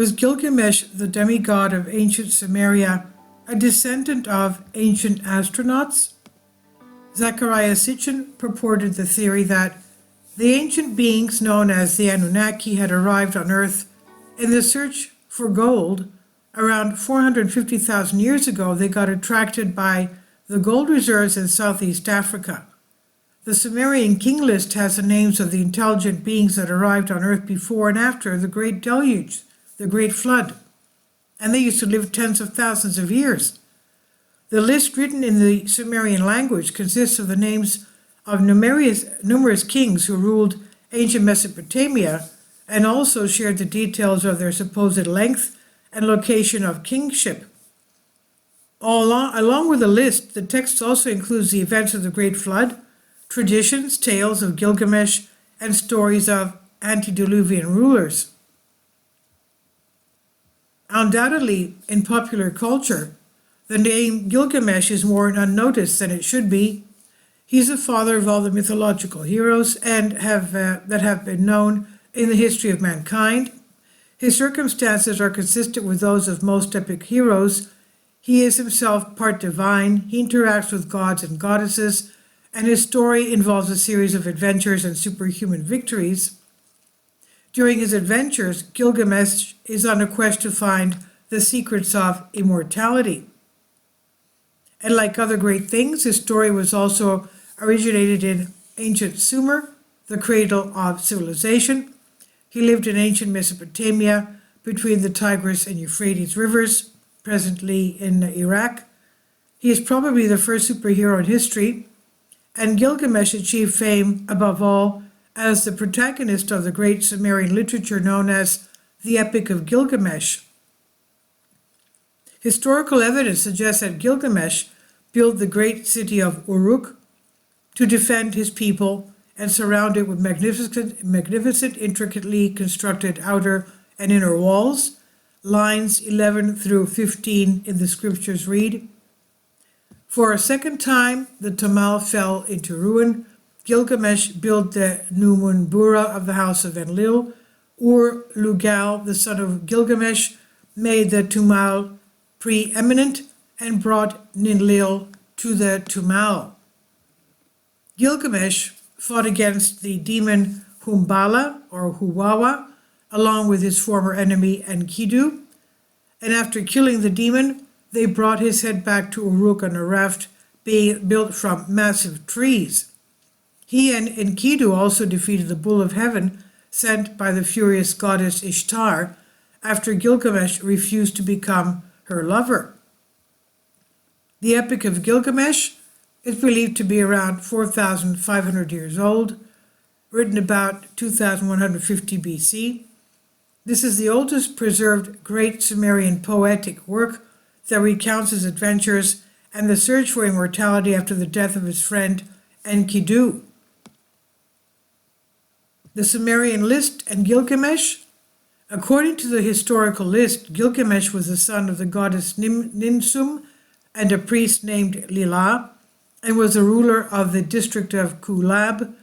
Was Gilgamesh, the demigod of ancient Sumeria, a descendant of ancient astronauts? Zecharia Sitchin purported the theory that the ancient beings known as the Anunnaki had arrived on Earth in the search for gold. Around 450,000 years ago, they got attracted by the gold reserves in Southeast Africa. The Sumerian king list has the names of the intelligent beings that arrived on Earth before and after the Great Deluge, the Great Flood, and they used to live tens of thousands of years. The list written in the Sumerian language consists of the names of numerous kings who ruled ancient Mesopotamia and also shared the details of their supposed length and location of kingship. Along with the list, the text also includes the events of the Great Flood, traditions, tales of Gilgamesh, and stories of antediluvian rulers. Undoubtedly, in popular culture, the name Gilgamesh is more unnoticed than it should be. He's the father of all the mythological heroes that have been known in the history of mankind. His circumstances are consistent with those of most epic heroes. He is himself part divine. He interacts with gods and goddesses, and his story involves a series of adventures and superhuman victories. During his adventures, Gilgamesh is on a quest to find the secrets of immortality. And like other great things, his story was also originated in ancient Sumer, the cradle of civilization. He lived in ancient Mesopotamia between the Tigris and Euphrates rivers, presently in Iraq. He is probably the first superhero in history, and Gilgamesh achieved fame above all as the protagonist of the great Sumerian literature known as the Epic of Gilgamesh. Historical evidence suggests that Gilgamesh built the great city of Uruk to defend his people and surround it with magnificent, intricately constructed outer and inner walls. Lines 11 through 15 in the scriptures read, "For a second time the Tamal fell into ruin. Gilgamesh built the Numunbura of the house of Enlil. Ur-Lugal, the son of Gilgamesh, made the Tumal preeminent and brought Ninlil to the Tumal." Gilgamesh fought against the demon Humbala or Huwawa, along with his former enemy Enkidu, and after killing the demon, they brought his head back to Uruk on a raft being built from massive trees. He and Enkidu also defeated the bull of heaven sent by the furious goddess Ishtar after Gilgamesh refused to become her lover. The Epic of Gilgamesh is believed to be around 4,500 years old, written about 2150 BC. This is the oldest preserved great Sumerian poetic work that recounts his adventures and the search for immortality after the death of his friend Enkidu. The Sumerian list and Gilgamesh. According to the historical list, Gilgamesh was the son of the goddess Ninsum and a priest named Lila, and was the ruler of the district of Kulab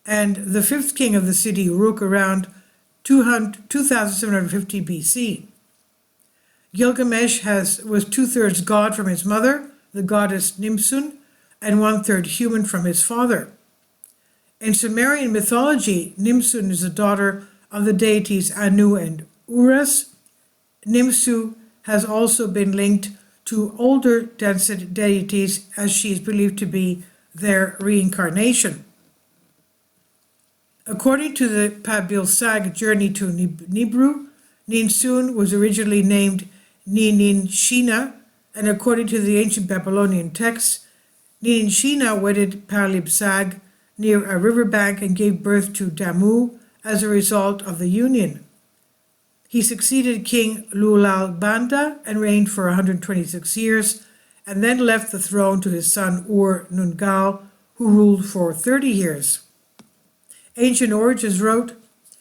and the fifth king of the city Uruk around 2750 BC. Gilgamesh was two-thirds god from his mother, the goddess Nimsun, and one-third human from his father. In Sumerian mythology, Nimsun is the daughter of the deities Anu and Uras. Nimsu has also been linked to older deities as she is believed to be their reincarnation. According to the Pabil Sag Journey to Nibru, Ninsun was originally named Nininshina, and according to the ancient Babylonian texts, Nininshina wedded Palib Sag near a riverbank and gave birth to Damu as a result of the union. He succeeded King Lulal Banda and reigned for 126 years, and then left the throne to his son Ur-Nungal, who ruled for 30 years. Ancient Origins wrote,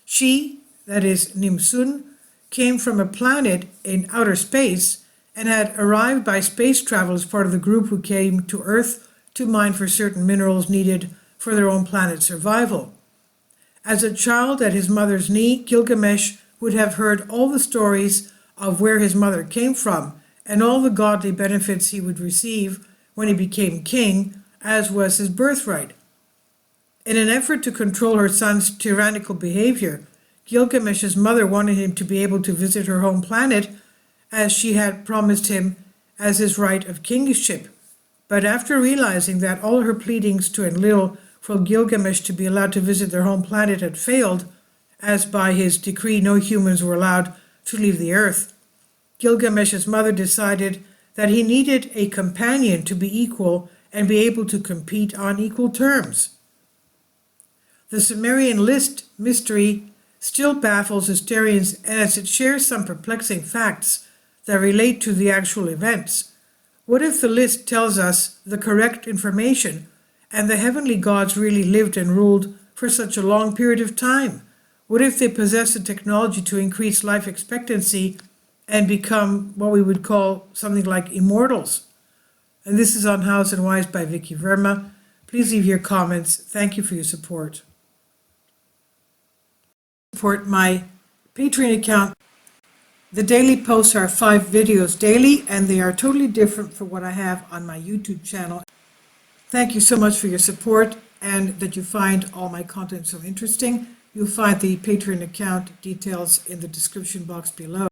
"She, that is Nimsun, came from a planet in outer space and had arrived by space travel as part of the group who came to Earth to mine for certain minerals needed for their own planet's survival. As a child at his mother's knee, Gilgamesh would have heard all the stories of where his mother came from and all the godly benefits he would receive when he became king, as was his birthright. In an effort to control her son's tyrannical behavior, Gilgamesh's mother wanted him to be able to visit her home planet as she had promised him as his right of kingship. But after realizing that all her pleadings to enlil for Gilgamesh to be allowed to visit their home planet had failed, as by his decree no humans were allowed to leave the earth, Gilgamesh's mother decided that he needed a companion to be equal and be able to compete on equal terms. The Sumerian list mystery still baffles historians as it shares some perplexing facts that relate to the actual events. What if the list tells us the correct information and the heavenly gods really lived and ruled for such a long period of time? What if they possess the technology to increase life expectancy and become what we would call something like immortals? And this is on House and Wise by Vicky Verma. Please leave your comments. Thank you for your support. Support my Patreon account. The daily posts are 5 videos daily, and they are totally different from what I have on my YouTube channel. Thank you so much for your support and that you find all my content so interesting. You'll find the Patreon account details in the description box below.